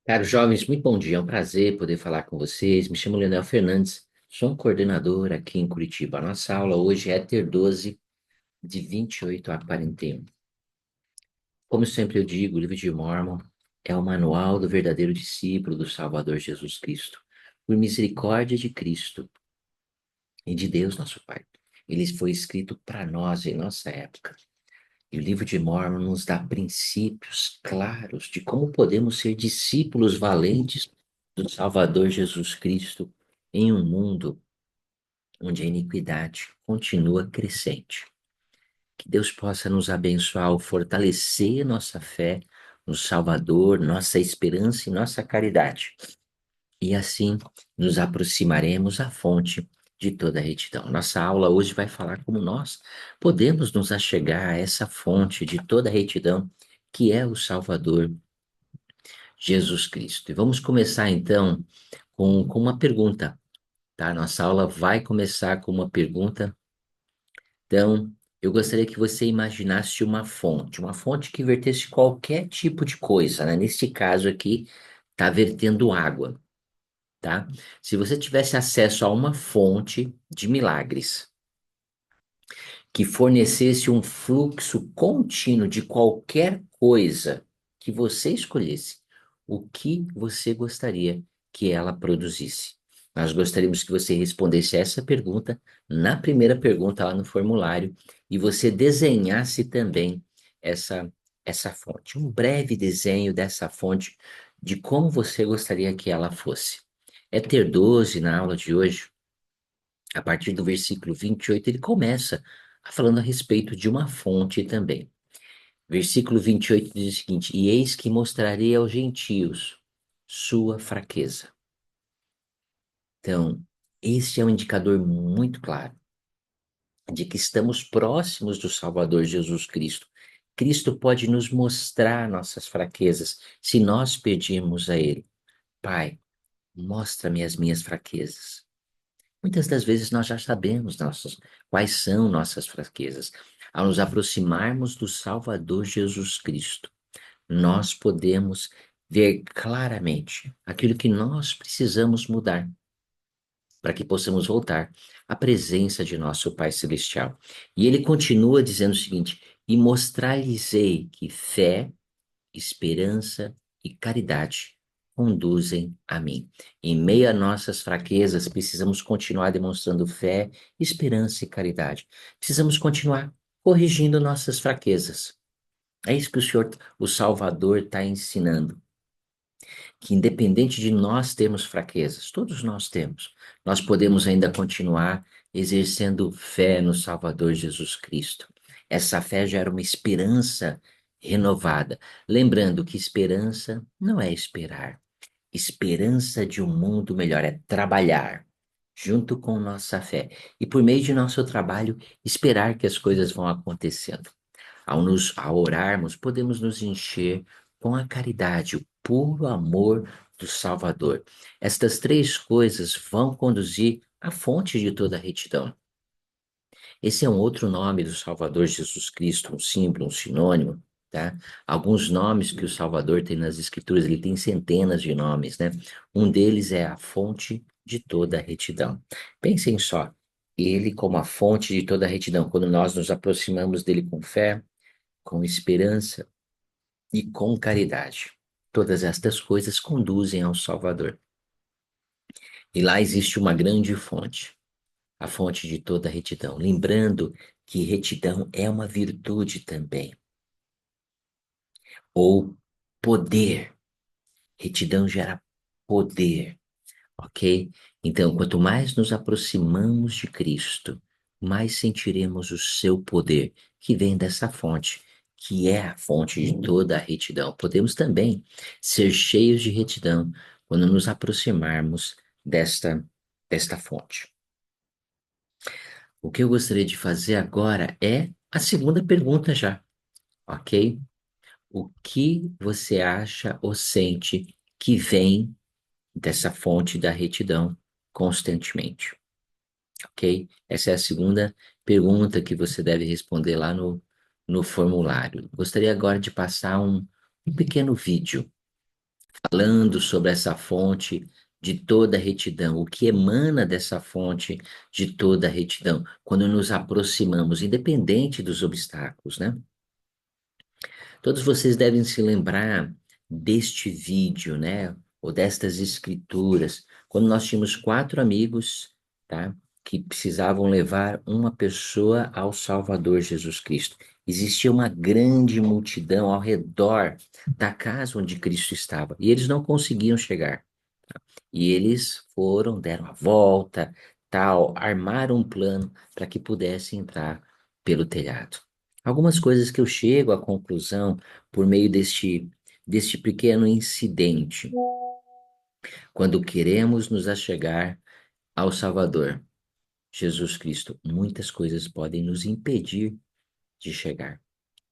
Caros jovens, muito bom dia. É um prazer poder falar com vocês. Me chamo Leonel Fernandes, sou um coordenador aqui em Curitiba. A nossa aula hoje é ter 12, de 28 a 41. Como sempre eu digo, o livro de Mórmon é o manual do verdadeiro discípulo do Salvador Jesus Cristo. Por misericórdia de Cristo e de Deus, nosso Pai. Ele foi escrito para nós em nossa época. E o livro de Mórmon nos dá princípios claros de como podemos ser discípulos valentes do Salvador Jesus Cristo em um mundo onde a iniquidade continua crescente. Que Deus possa nos abençoar ao fortalecer nossa fé no Salvador, nossa esperança e nossa caridade. E assim nos aproximaremos à fonte de toda a retidão. Nossa aula hoje vai falar como nós podemos nos achegar a essa fonte de toda a retidão, que é o Salvador Jesus Cristo. E vamos começar então com uma pergunta, tá? Nossa aula vai começar com uma pergunta. Então, eu gostaria que você imaginasse uma fonte que vertesse qualquer tipo de coisa, né? Neste caso aqui, está vertendo água, tá? Se você tivesse acesso a uma fonte de milagres que fornecesse um fluxo contínuo de qualquer coisa que você escolhesse, o que você gostaria que ela produzisse? Nós gostaríamos que você respondesse essa pergunta na primeira pergunta lá no formulário e você desenhasse também essa essa fonte, um breve desenho dessa fonte de como você gostaria que ela fosse. É ter 12 na aula de hoje, a partir do versículo 28, ele começa falando a respeito de uma fonte também. Versículo 28 diz o seguinte: E eis que mostrarei aos gentios sua fraqueza. Então, este é um indicador muito claro de que estamos próximos do Salvador Jesus Cristo. Cristo pode nos mostrar nossas fraquezas se nós pedirmos a Ele: Pai, mostra-me as minhas fraquezas. Muitas das vezes nós já sabemos quais são nossas fraquezas. Ao nos aproximarmos do Salvador Jesus Cristo, nós podemos ver claramente aquilo que nós precisamos mudar para que possamos voltar à presença de nosso Pai Celestial. E ele continua dizendo o seguinte: E mostrar-lhes-ei que fé, esperança e caridade conduzem a mim. Em meio a nossas fraquezas, precisamos continuar demonstrando fé, esperança e caridade. Precisamos continuar corrigindo nossas fraquezas. É isso que o Senhor, o Salvador, está ensinando. Que independente de nós termos fraquezas, todos nós temos, nós podemos ainda continuar exercendo fé no Salvador Jesus Cristo. Essa fé gera uma esperança renovada. Lembrando que esperança não é esperar. Esperança de um mundo melhor é trabalhar junto com nossa fé e por meio de nosso trabalho esperar que as coisas vão acontecendo. Ao orarmos, podemos nos encher com a caridade, o puro amor do Salvador. Estas três coisas vão conduzir à fonte de toda a retidão. Esse é um outro nome do Salvador Jesus Cristo, um símbolo, um sinônimo, tá? Alguns nomes que o Salvador tem nas Escrituras, ele tem centenas de nomes, né? Um deles é a fonte de toda a retidão. Pensem só, ele como a fonte de toda a retidão, quando nós nos aproximamos dele com fé, com esperança e com caridade. Todas estas coisas conduzem ao Salvador. E lá existe uma grande fonte, a fonte de toda retidão. Lembrando que retidão é uma virtude também, ou poder. Retidão gera poder, ok? Então, quanto mais nos aproximamos de Cristo, mais sentiremos o seu poder, que vem dessa fonte, que é a fonte de toda a retidão. Podemos também ser cheios de retidão quando nos aproximarmos desta fonte. O que eu gostaria de fazer agora é a segunda pergunta já, ok? O que você acha ou sente que vem dessa fonte da retidão constantemente? Ok? Essa é a segunda pergunta que você deve responder lá no formulário. Gostaria agora de passar um pequeno vídeo falando sobre essa fonte de toda retidão, o que emana dessa fonte de toda retidão, quando nos aproximamos, independente dos obstáculos, né? Todos vocês devem se lembrar deste vídeo, né? Ou destas escrituras, quando nós tínhamos quatro amigos, tá? Que precisavam levar uma pessoa ao Salvador Jesus Cristo. Existia uma grande multidão ao redor da casa onde Cristo estava, e eles não conseguiam chegar. E eles foram, deram a volta, tal, armaram um plano para que pudessem entrar pelo telhado. Algumas coisas que eu chego à conclusão por meio deste pequeno incidente, quando queremos nos achegar ao Salvador, Jesus Cristo, muitas coisas podem nos impedir de chegar,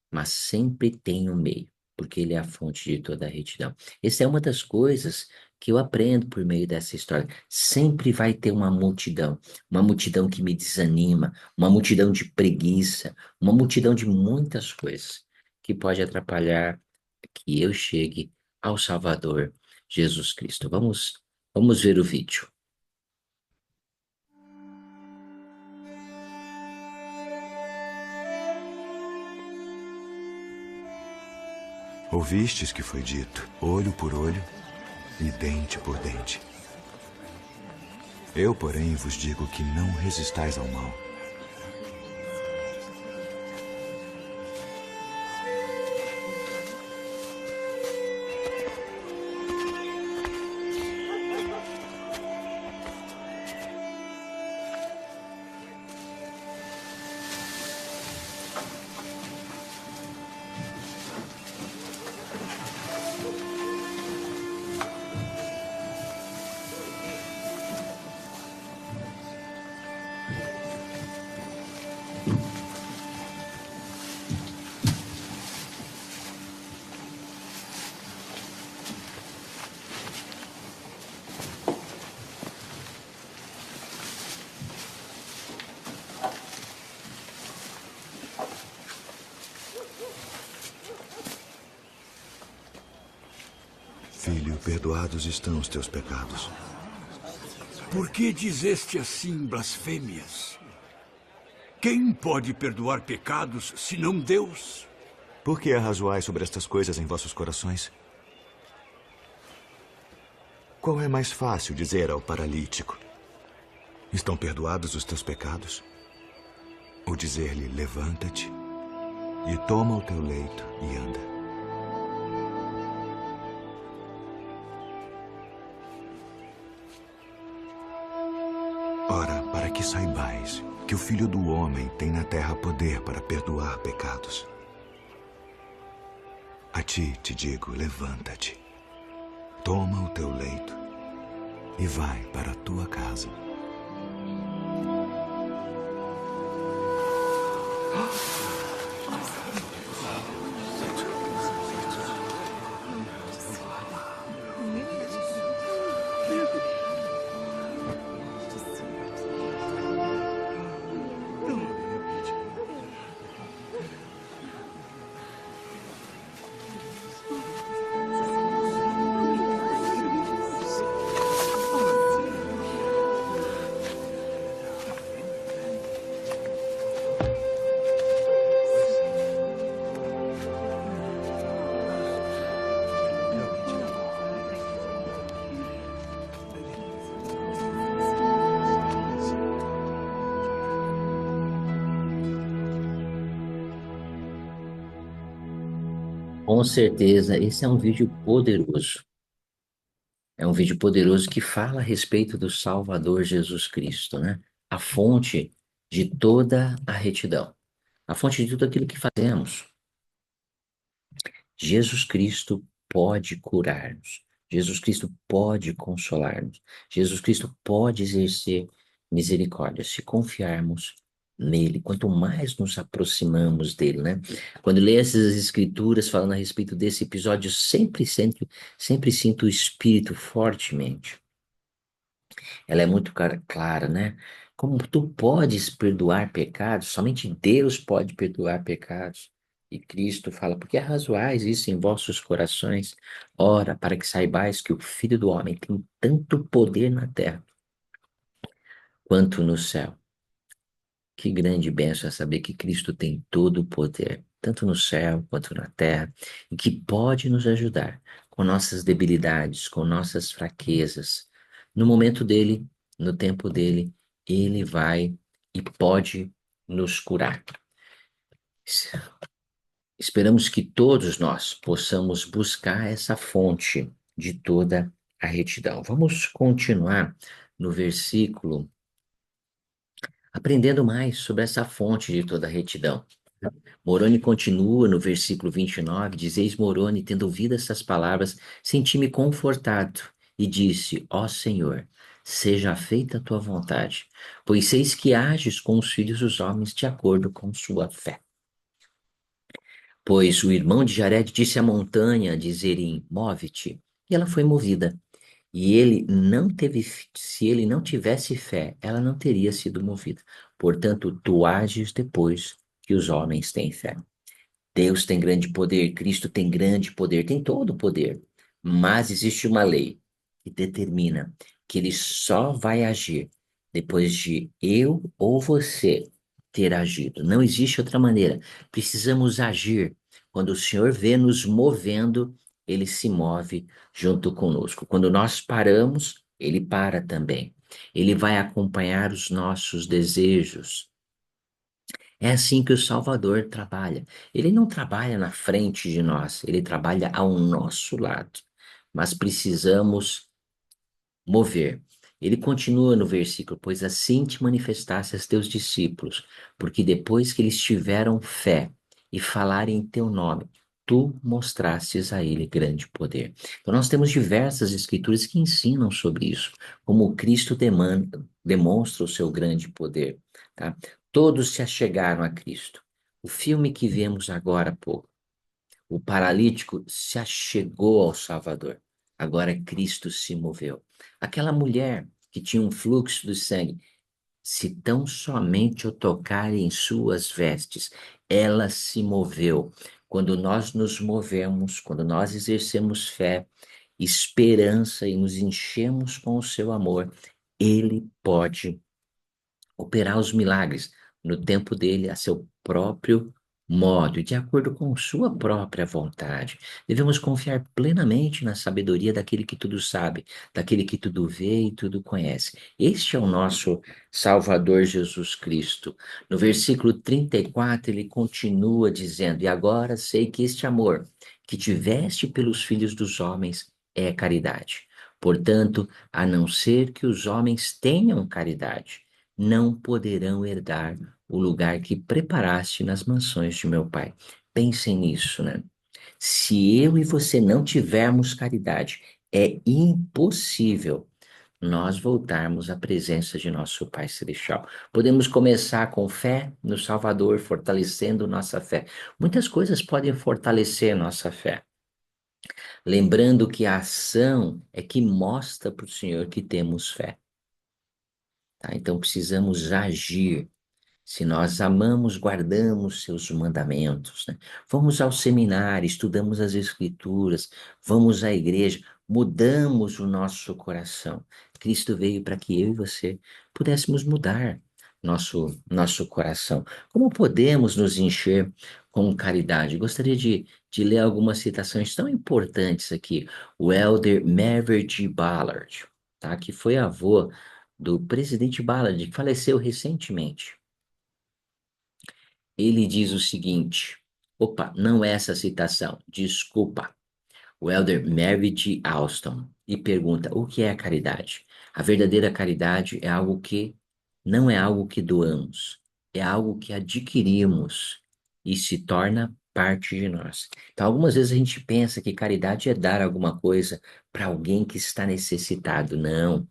mas sempre tem um meio, porque ele é a fonte de toda a retidão. Essa é uma das coisas que eu aprendo por meio dessa história. Sempre vai ter uma multidão que me desanima, uma multidão de preguiça, uma multidão de muitas coisas que pode atrapalhar que eu chegue ao Salvador Jesus Cristo. Vamos ver o vídeo. Ouvistes que foi dito, olho por olho e dente por dente. Eu, porém, vos digo que não resistais ao mal. Filho, perdoados estão os teus pecados. Por que dizeste assim blasfêmias? Quem pode perdoar pecados senão Deus? Por que arrazoais sobre estas coisas em vossos corações? Qual é mais fácil dizer ao paralítico: estão perdoados os teus pecados? Ou dizer-lhe: levanta-te e toma o teu leito e anda? Ora, para que saibais que o Filho do Homem tem na terra poder para perdoar pecados. A ti te digo, levanta-te, toma o teu leito e vai para a tua casa. Com certeza, esse é um vídeo poderoso. É um vídeo poderoso que fala a respeito do Salvador Jesus Cristo, né? A fonte de toda a retidão, a fonte de tudo aquilo que fazemos. Jesus Cristo pode curar-nos. Jesus Cristo pode consolar-nos. Jesus Cristo pode exercer misericórdia se confiarmos nele. Quanto mais nos aproximamos dele, né? Quando leio essas escrituras falando a respeito desse episódio, sempre sinto o Espírito fortemente. Ela é muito clara, né? Como tu podes perdoar pecados, somente Deus pode perdoar pecados. E Cristo fala, porque arrazoais isso em vossos corações? Ora, para que saibais que o Filho do Homem tem tanto poder na terra quanto no céu. Que grande bênção é saber que Cristo tem todo o poder, tanto no céu quanto na terra, e que pode nos ajudar com nossas debilidades, com nossas fraquezas. No momento dele, no tempo dele, ele vai e pode nos curar. Esperamos que todos nós possamos buscar essa fonte de toda a retidão. Vamos continuar no versículo, aprendendo mais sobre essa fonte de toda a retidão. Moroni continua no versículo 29, diz: Eis Moroni, tendo ouvido essas palavras, senti-me confortado e disse: Ó Senhor, seja feita a tua vontade, pois seis que ages com os filhos dos homens de acordo com sua fé. Pois o irmão de Jared disse à montanha de Zerim: Move-te, e ela foi movida. E ele não teve, se ele não tivesse fé, ela não teria sido movida. Portanto, tu ages depois que os homens têm fé. Deus tem grande poder, Cristo tem grande poder, tem todo o poder. Mas existe uma lei que determina que ele só vai agir depois de eu ou você ter agido. Não existe outra maneira. Precisamos agir. Quando o Senhor vê nos movendo, ele se move junto conosco. Quando nós paramos, ele para também. Ele vai acompanhar os nossos desejos. É assim que o Salvador trabalha. Ele não trabalha na frente de nós, ele trabalha ao nosso lado. Mas precisamos mover. Ele continua no versículo: Pois assim te manifestaste a teus discípulos, porque depois que eles tiveram fé e falarem em teu nome, tu mostrastes a ele grande poder. Então, nós temos diversas escrituras que ensinam sobre isso, como Cristo demonstra o seu grande poder, tá? Todos se achegaram a Cristo. O filme que vemos agora há pouco, o paralítico se achegou ao Salvador. Agora Cristo se moveu. Aquela mulher que tinha um fluxo de sangue, se tão somente eu tocar em suas vestes, ela se moveu. Quando nós nos movemos, quando nós exercemos fé, esperança e nos enchemos com o seu amor, ele pode operar os milagres no tempo dele, a seu próprio modo, e de acordo com sua própria vontade. Devemos confiar plenamente na sabedoria daquele que tudo sabe, daquele que tudo vê e tudo conhece. Este é o nosso Salvador Jesus Cristo. No versículo 34, ele continua dizendo: E agora sei que este amor que tiveste pelos filhos dos homens é caridade. Portanto, a não ser que os homens tenham caridade, não poderão herdar o lugar que preparaste nas mansões de meu pai. Pensem nisso, né? Se eu e você não tivermos caridade, é impossível nós voltarmos à presença de nosso Pai Celestial. Podemos começar com fé no Salvador, fortalecendo nossa fé. Muitas coisas podem fortalecer nossa fé. Lembrando que a ação é que mostra para o Senhor que temos fé. Tá? Então precisamos agir. Se nós amamos, guardamos seus mandamentos, né? Vamos ao seminário, estudamos as Escrituras, vamos à igreja, mudamos o nosso coração. Cristo veio para que eu e você pudéssemos mudar nosso coração. Como podemos nos encher com caridade? Gostaria de ler algumas citações tão importantes aqui. O elder Maverick Ballard, tá? Que foi avô do presidente Ballard, que faleceu recentemente. Ele diz o seguinte: opa, não é essa citação, desculpa. O elder Mary G. Alston e pergunta: o que é a caridade? A verdadeira caridade é algo que não é algo que doamos, é algo que adquirimos e se torna parte de nós. Então, algumas vezes a gente pensa que caridade é dar alguma coisa para alguém que está necessitado. Não.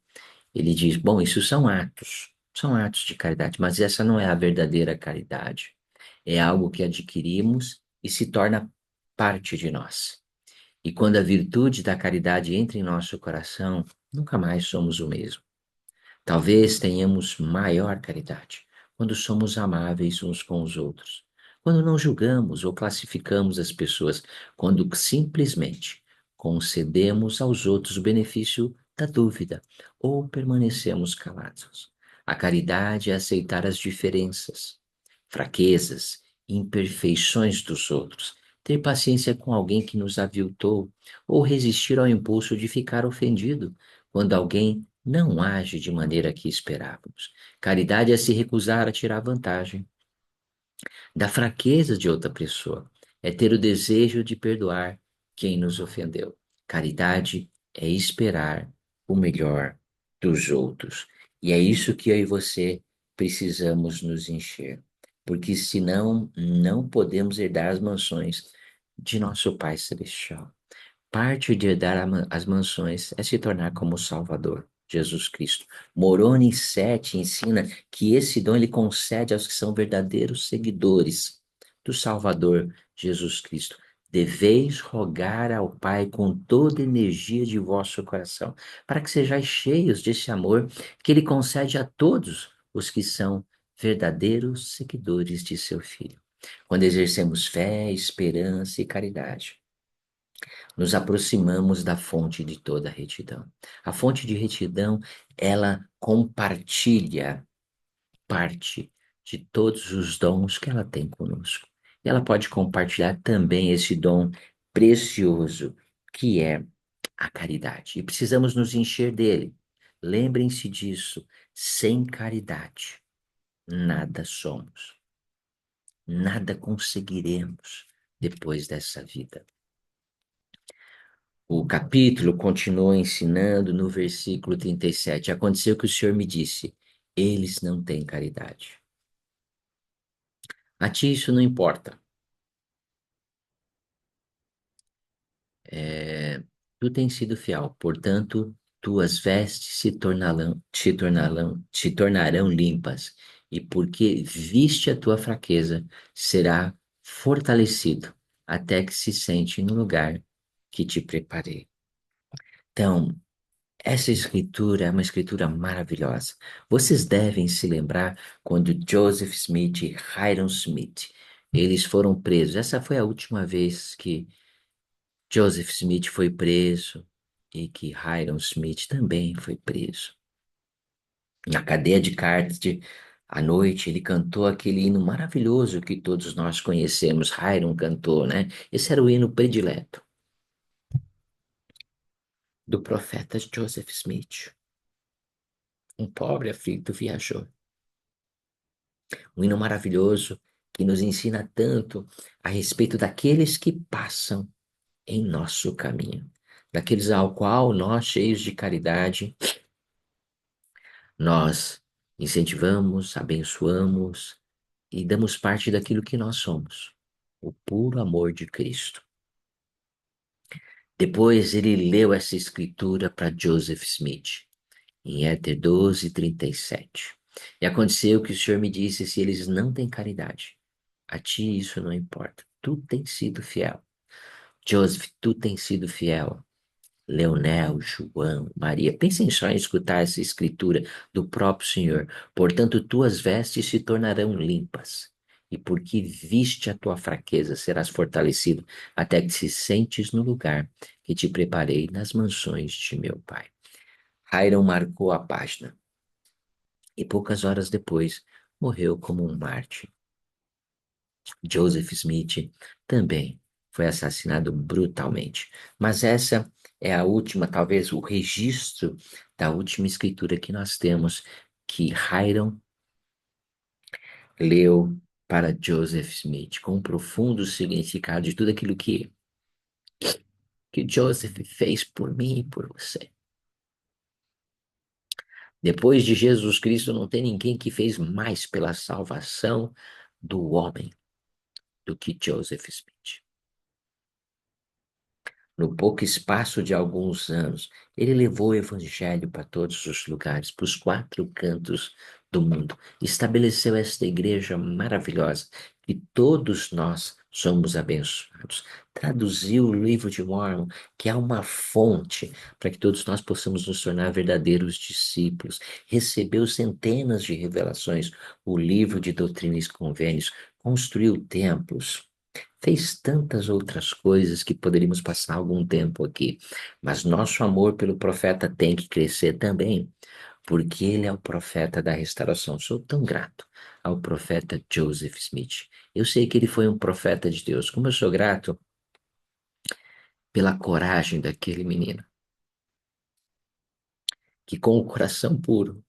Ele diz: bom, isso são atos de caridade, mas essa não é a verdadeira caridade. É algo que adquirimos e se torna parte de nós. E quando a virtude da caridade entra em nosso coração, nunca mais somos o mesmo. Talvez tenhamos maior caridade quando somos amáveis uns com os outros, quando não julgamos ou classificamos as pessoas, quando simplesmente concedemos aos outros o benefício da dúvida ou permanecemos calados. A caridade é aceitar as diferenças, fraquezas e imperfeições dos outros, ter paciência com alguém que nos aviltou ou resistir ao impulso de ficar ofendido quando alguém não age de maneira que esperávamos. Caridade é se recusar a tirar vantagem da fraqueza de outra pessoa, é ter o desejo de perdoar quem nos ofendeu. Caridade é esperar o melhor dos outros. E é isso que eu e você precisamos nos encher. Porque senão não podemos herdar as mansões de nosso Pai Celestial. Parte de herdar as mansões é se tornar como o Salvador, Jesus Cristo. Moroni 7 ensina que esse dom ele concede aos que são verdadeiros seguidores do Salvador, Jesus Cristo. Deveis rogar ao Pai com toda a energia de vosso coração, para que sejais cheios desse amor que ele concede a todos os que são verdadeiros seguidores de seu Filho. Quando exercemos fé, esperança e caridade, nos aproximamos da fonte de toda retidão. A fonte de retidão, ela compartilha parte de todos os dons que ela tem conosco. E ela pode compartilhar também esse dom precioso que é a caridade. E precisamos nos encher dele. Lembrem-se disso, sem caridade, nada somos, nada conseguiremos depois dessa vida. O capítulo continua ensinando no versículo 37. Aconteceu que o Senhor me disse: eles não têm caridade. A ti isso não importa. Tu tens sido fiel, portanto, tuas vestes se tornarão limpas, e porque viste a tua fraqueza, será fortalecido, até que se sente no lugar que te preparei. Então, essa escritura é uma escritura maravilhosa. Vocês devem se lembrar quando Joseph Smith e Hyrum Smith, eles foram presos. Essa foi a última vez que Joseph Smith foi preso e que Hyrum Smith também foi preso. Na cadeia de Carthage, à noite, ele cantou aquele hino maravilhoso que todos nós conhecemos. Hyrum cantou, né? Esse era o hino predileto do profeta Joseph Smith. Um pobre aflito viajou. Um hino maravilhoso que nos ensina tanto a respeito daqueles que passam em nosso caminho, daqueles ao qual nós, cheios de caridade, nós incentivamos, abençoamos e damos parte daquilo que nós somos, o puro amor de Cristo. Depois ele leu essa escritura para Joseph Smith, em Éter 12:37. E aconteceu que o Senhor me disse: se eles não têm caridade, a ti isso não importa. Tu tens sido fiel. Joseph, tu tens sido fiel. Leonel, João, Maria, pensem só em escutar essa escritura do próprio Senhor. Portanto, tuas vestes se tornarão limpas, e porque viste a tua fraqueza, serás fortalecido, até que se sentes no lugar que te preparei nas mansões de meu Pai. Hiram marcou a página, e poucas horas depois morreu como um mártir. Joseph Smith também foi assassinado brutalmente. Mas essa é a última, talvez o registro da última escritura que nós temos, que Hiram leu para Joseph Smith, com um profundo significado de tudo aquilo que Joseph fez por mim e por você. Depois de Jesus Cristo, não tem ninguém que fez mais pela salvação do homem do que Joseph Smith. No pouco espaço de alguns anos, ele levou o evangelho para todos os lugares, para os quatro cantos do mundo. Estabeleceu esta igreja maravilhosa, que todos nós somos abençoados. Traduziu o livro de Mormon, que é uma fonte para que todos nós possamos nos tornar verdadeiros discípulos. Recebeu centenas de revelações, o livro de Doutrinas e Convênios, construiu templos, fez tantas outras coisas que poderíamos passar algum tempo aqui. Mas nosso amor pelo profeta tem que crescer também, porque ele é o profeta da restauração. Sou tão grato ao profeta Joseph Smith. Eu sei que ele foi um profeta de Deus. Como eu sou grato pela coragem daquele menino, que com o coração puro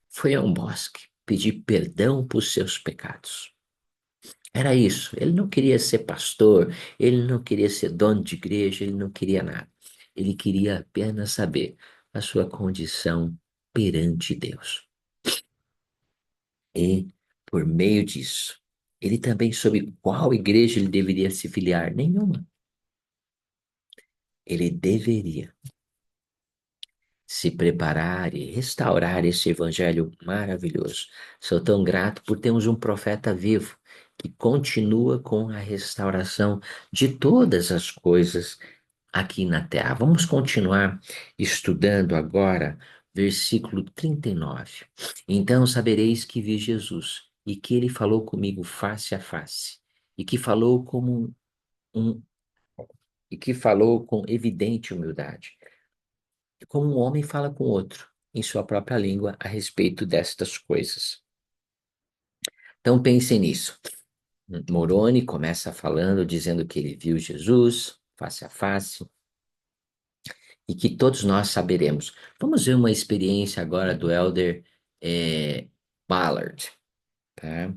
foi a um bosque pedir perdão por seus pecados. Era isso. Ele não queria ser pastor, ele não queria ser dono de igreja, ele não queria nada. Ele queria apenas saber a sua condição perante Deus. E, por meio disso, ele também soube qual igreja ele deveria se filiar. Nenhuma. Ele deveria se preparar e restaurar esse evangelho maravilhoso. Sou tão grato por termos um profeta vivo que continua com a restauração de todas as coisas aqui na terra. Vamos continuar estudando agora versículo 39. Então sabereis que vi Jesus e que ele falou comigo face a face e que falou um e que falou com evidente humildade, como um homem fala com outro em sua própria língua a respeito destas coisas. Então pensem nisso. Moroni começa falando, dizendo que ele viu Jesus face a face e que todos nós saberemos. Vamos ver uma experiência agora do Elder Ballard, tá?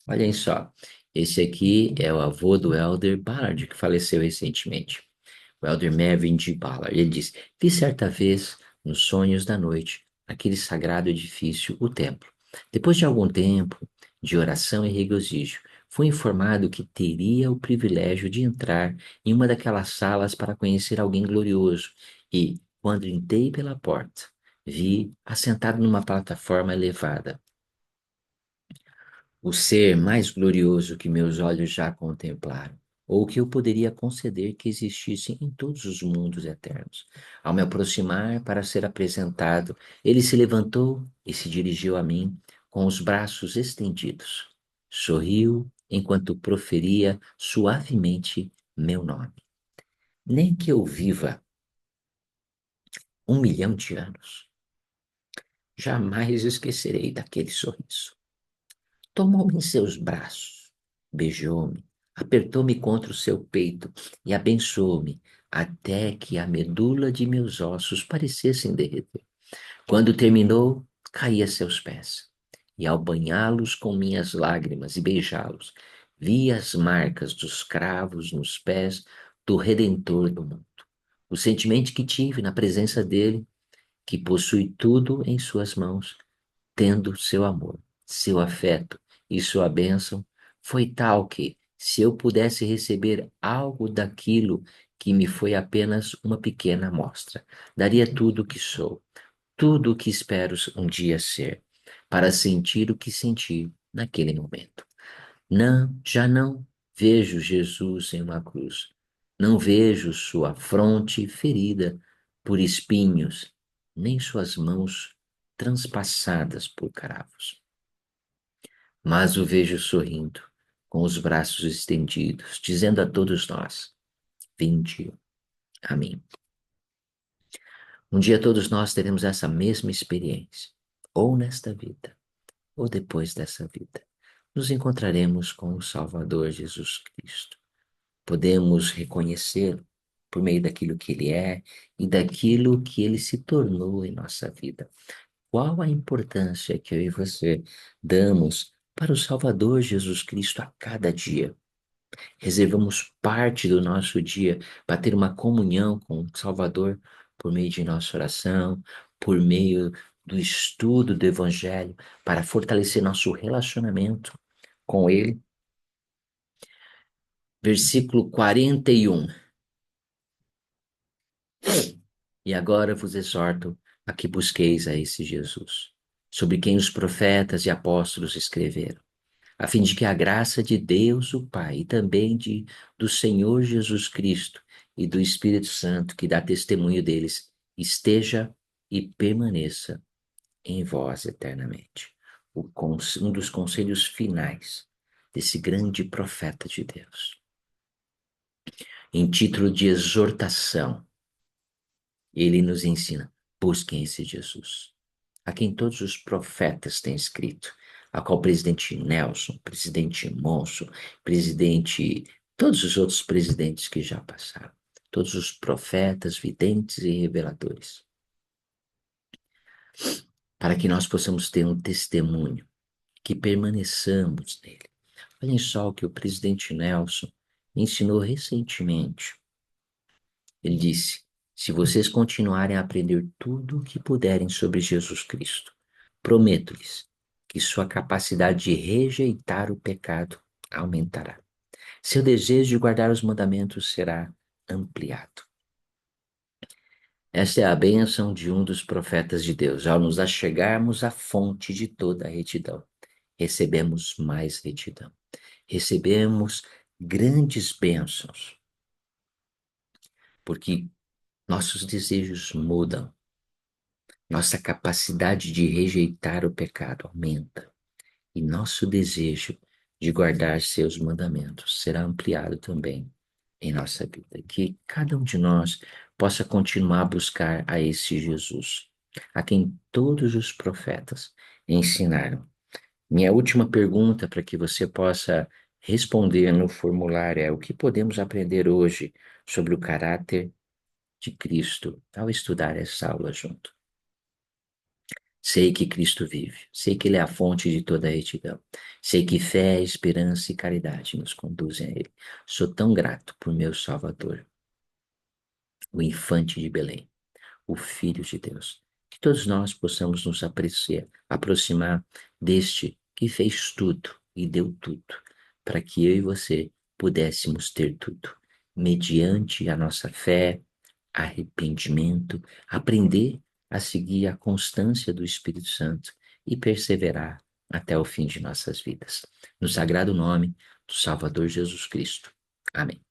Olhem só, esse aqui é o avô do Elder Ballard, que faleceu recentemente. O Elder Mervyn G. Ballard. Ele diz: vi certa vez, nos sonhos da noite, aquele sagrado edifício, o templo. Depois de algum tempo de oração e regozijo, fui informado que teria o privilégio de entrar em uma daquelas salas para conhecer alguém glorioso. E, quando entrei pela porta, vi, assentado numa plataforma elevada, o ser mais glorioso que meus olhos já contemplaram, ou que eu poderia conceder que existisse em todos os mundos eternos. Ao me aproximar para ser apresentado, ele se levantou e se dirigiu a mim com os braços estendidos. Sorriu enquanto proferia suavemente meu nome. Nem que eu viva 1 milhão de anos, jamais esquecerei daquele sorriso. Tomou-me em seus braços, beijou-me, apertou-me contra o seu peito e abençoou-me até que a medula de meus ossos parecessem derreter. Quando terminou, caí a seus pés, e ao banhá-los com minhas lágrimas e beijá-los, vi as marcas dos cravos nos pés do Redentor do mundo. O sentimento que tive na presença dele, que possui tudo em suas mãos, tendo seu amor, seu afeto e sua bênção, foi tal que, se eu pudesse receber algo daquilo que me foi apenas uma pequena amostra, daria tudo o que sou, tudo o que espero um dia ser, para sentir o que senti naquele momento. Não, já não vejo Jesus em uma cruz. Não vejo sua fronte ferida por espinhos, nem suas mãos transpassadas por cravos. Mas o vejo sorrindo, com os braços estendidos, dizendo a todos nós: vinde a mim. Um dia todos nós teremos essa mesma experiência, ou nesta vida, ou depois dessa vida. Nos encontraremos com o Salvador Jesus Cristo. Podemos reconhecê-lo por meio daquilo que ele é e daquilo que ele se tornou em nossa vida. Qual a importância que eu e você damos para o Salvador Jesus Cristo a cada dia? Reservamos parte do nosso dia para ter uma comunhão com o Salvador por meio de nossa oração, por meio do estudo do Evangelho, para fortalecer nosso relacionamento com Ele. Versículo 41. E agora vos exorto a que busqueis a esse Jesus, sobre quem os profetas e apóstolos escreveram, a fim de que a graça de Deus, o Pai, e também do Senhor Jesus Cristo e do Espírito Santo, que dá testemunho deles, esteja e permaneça em vós eternamente. Um dos conselhos finais desse grande profeta de Deus. Em título de exortação, ele nos ensina: busquem esse Jesus, a quem todos os profetas têm escrito, a qual o presidente Nelson, presidente Monson, todos os outros presidentes que já passaram, todos os profetas, videntes e reveladores, para que nós possamos ter um testemunho, que permaneçamos nele. Olhem só o que o presidente Nelson ensinou recentemente. Ele disse: se vocês continuarem a aprender tudo o que puderem sobre Jesus Cristo, prometo-lhes que sua capacidade de rejeitar o pecado aumentará. Seu desejo de guardar os mandamentos será ampliado. Esta é a bênção de um dos profetas de Deus. Ao nos achegarmos à fonte de toda a retidão, recebemos mais retidão. Recebemos grandes bênçãos, porque nossos desejos mudam, nossa capacidade de rejeitar o pecado aumenta, e nosso desejo de guardar seus mandamentos será ampliado também em nossa vida. Que cada um de nós possa continuar a buscar a esse Jesus, a quem todos os profetas ensinaram. Minha última pergunta para que você possa responder no formulário é: o que podemos aprender hoje sobre o caráter de Cristo ao estudar essa aula junto? Sei que Cristo vive, sei que Ele é a fonte de toda a retidão, sei que fé, esperança e caridade nos conduzem a Ele. Sou tão grato por meu Salvador, o infante de Belém, o Filho de Deus. Que todos nós possamos nos aproximar deste que fez tudo e deu tudo, para que eu e você pudéssemos ter tudo, mediante a nossa fé, arrependimento, aprender a seguir a constância do Espírito Santo e perseverar até o fim de nossas vidas. No sagrado nome do Salvador Jesus Cristo. Amém.